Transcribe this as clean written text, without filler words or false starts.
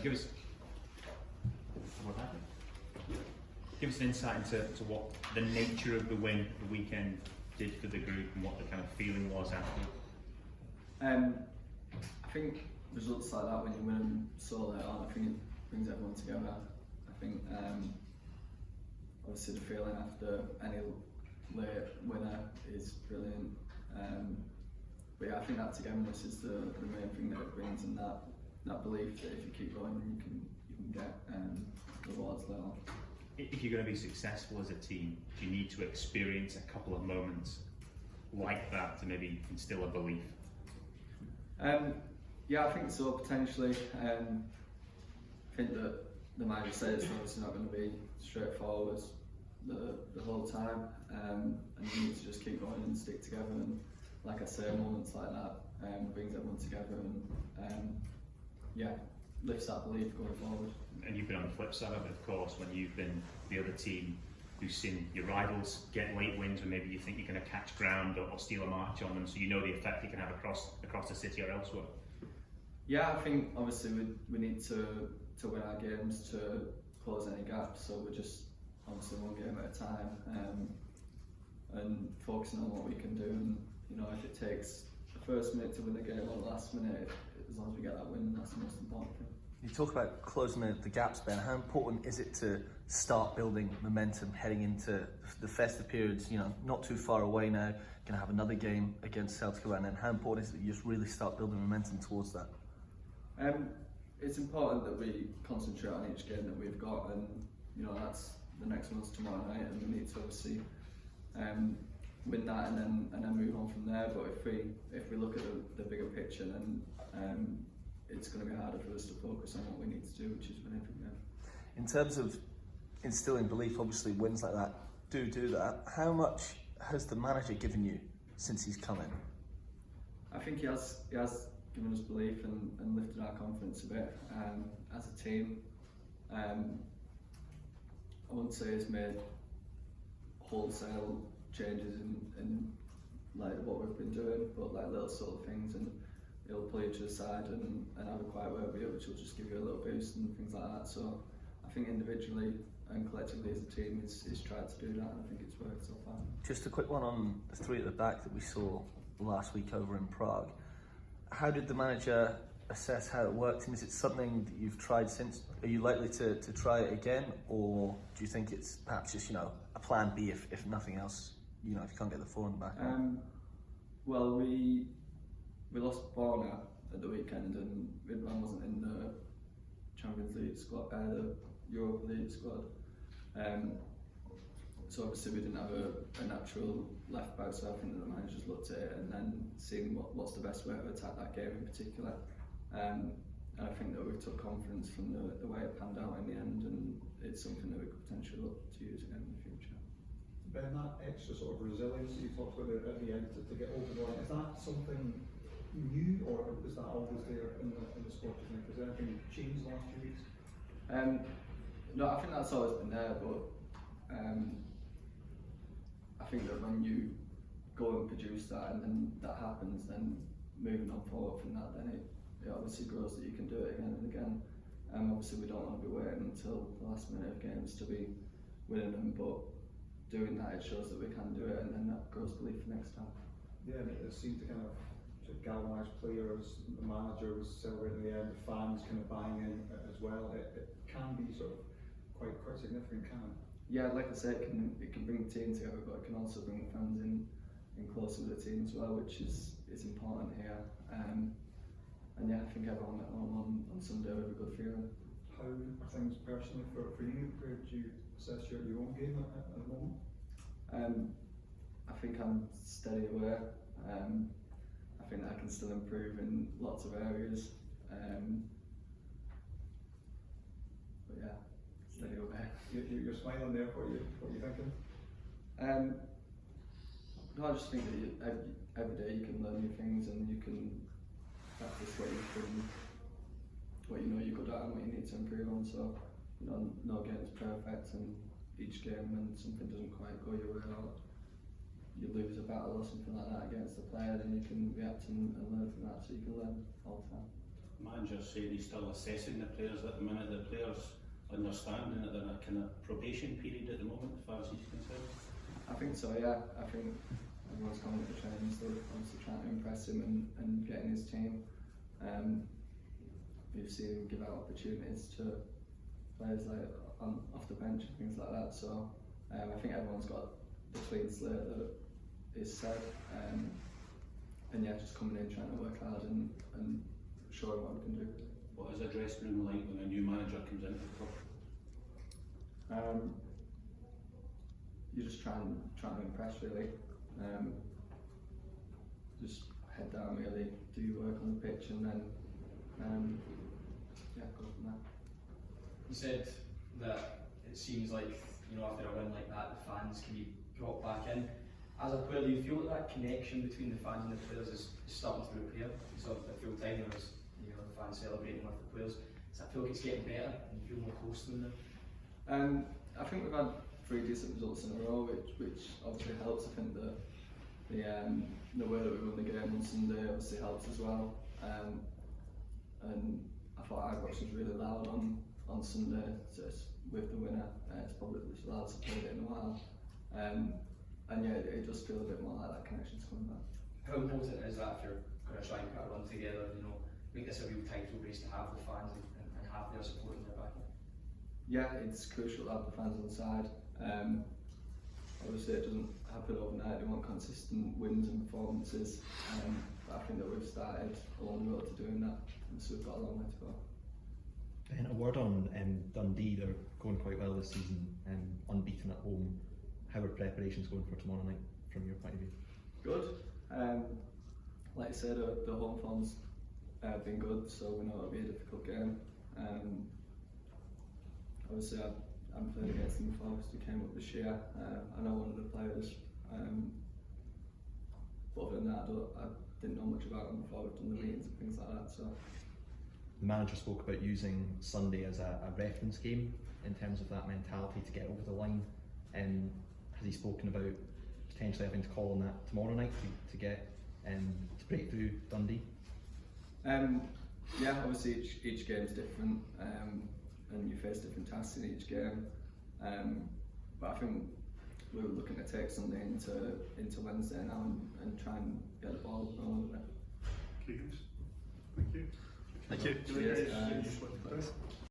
give us give us an insight into what the nature of the win the weekend did for the group and what the kind of feeling was after. I think results like that, when you win them so late on, I think it brings everyone together. I think obviously the feeling after any late winner is brilliant. But yeah, I think that togetherness is the main thing that it brings, and that belief that if you keep going, you can get rewards later on. If you're going to be successful as a team, do you need to experience a couple of moments like that to maybe instill a belief? Yeah, I think so, potentially. I think that the manager says it's not going to be straightforward the whole time, and you need to just keep going and stick together. And like I say, moments like that brings everyone together and yeah, lifts that belief going forward. And you've been on the flip side of it, of course, when you've been the other team who's seen your rivals get late wins when maybe you think you're going to catch ground or steal a march on them, so you know the effect you can have across the city or elsewhere. Yeah, I think obviously we need to win our games to close any gaps, so we're just obviously one game at a time and focusing on what we can do. And you know, if it takes the first minute to win the game or the last minute, as long as we get that win, that's the most important thing. You talk about closing the gaps, Ben. How important is it to start building momentum heading into the festive periods? You know, not too far away now. Going to have another game against Celtic, and then how important is it that you just really start building momentum towards that? It's important that we concentrate on each game that we've got, and you know, that's the next one's tomorrow night, and we need to obviously win that and then move on from there. But if we look at the bigger picture, then it's going to be harder for us to focus on what we need to do, which is win every game. In terms of instilling belief, obviously wins like that do that. How much has the manager given you since he's come in? I think he has given us belief and lifted our confidence a bit as a team. I wouldn't say he's made wholesale changes in like what we've been doing, but like little sort of things, and he'll pull you to the side and have a quiet word with you, which will just give you a little boost and things like that. So I think individually and collectively as a team, he's tried to do that, and I think it's worked so far. Just a quick one on the three at the back that we saw last week over in Prague. How did the manager assess how it worked, and is it something that you've tried since? Are you likely to try it again, or do you think it's perhaps just, you know, a plan B if nothing else, you know, if you can't get the four in the back? Well, we lost Borna at the weekend, and Ibrox wasn't in the Champions League squad, the Europa League squad. So obviously we didn't have a natural left back, so I think that the managers looked at it and then seeing what's the best way to attack that game in particular. And I think that we took confidence from the way it panned out in the end, and it's something that we could potentially look to use again in the future. Ben, that extra sort of resilience you talked about at the end to get over the line, is that something new, or is that always there in the squad? Do you think? Has anything changed the last few weeks? No, I think that's always been there, but I think that when you go and produce that and then that happens, then moving on forward from that, then it obviously grows that you can do it again and again. Obviously we don't want to be waiting until the last minute of games to be winning them, but doing that, it shows that we can do it, and then that grows belief for next time. Yeah, and it seemed to kind of galvanise players. The manager was celebrating the end, the fans kind of buying in as well. It can be sort of quite significant, can it? Yeah, like I said, it can bring the team together, but it can also bring the fans in closer with the team as well, which is important here. And yeah, I think everyone at home on Sunday will have a good feeling. How are things personally for you? Where do you assess your own game at the moment? I think I'm steady away. I think that I can still improve in lots of areas. But yeah, steady away. You're smiling there. What are you thinking? No, I just think that every day you can learn new things, and you can practice what you know you're good at and what you need to improve on. So, you know, no game is perfect, and each game when something doesn't quite go your way, or you lose a battle or something like that against the player, then you can react and learn from that, so you can learn all the time. managers saying he's still assessing the players at the minute. The players understanding that they're in a kind of probation period at the moment, as far as he's concerned. I think so, yeah. I think everyone's coming at the training, so obviously trying to impress him and getting his team. We've seen him give out opportunities to players like off the bench and things like that. So I think everyone's got the clean slate that is said, and yeah, just coming in trying to work hard and showing what we can do. What is a dressing room like when a new manager comes into the club? You just try to impress really. Just head down really, do your work on the pitch, and then yeah, go from there. You said that it seems like, you know, after a win like that, the fans can be brought back in. As a player, do you feel that connection between the fans and the players is starting to appear? So at full time there was, you know, the fans celebrating with the players. Does that feel like it's getting better and you feel more close to them now? I think we've had 3 decent results in a row, which obviously helps. I think the way that we won the game on Sunday obviously helps as well. And I thought Ibrox was really loud on Sunday, so it's with the winner. It's probably the loudest I've played it in a while. And yeah, it does feel a bit more like that connection's coming back. How important is that if you're going to try and put a run together, you know, make this a real title race to have the fans and have their support in their back? Yeah, it's crucial to have the fans on the side. Obviously it doesn't happen overnight, they want consistent wins and performances, but I think that we've started along the road to doing that, and so we've got a long way to go. And a word on Dundee, they're going quite well this season, unbeaten at home. How are preparations going for tomorrow night from your point of view? Good. Like you said, the home form's been good, so we know it'll be a difficult game. Obviously I haven't played against them before because we came up this year. I know one of the players, but other than that I didn't know much about them before we've done the meetings and things like that. So The manager spoke about using Sunday as a reference game in terms of that mentality to get over the line. Has he spoken about potentially having to call on that tomorrow night to get to break through Dundee? Yeah, obviously each game's different, and you face different tasks in each game. But I think we're looking to take Sunday into Wednesday now and try and get the ball rolling with it. Thank you. Cheers, guys. Thanks.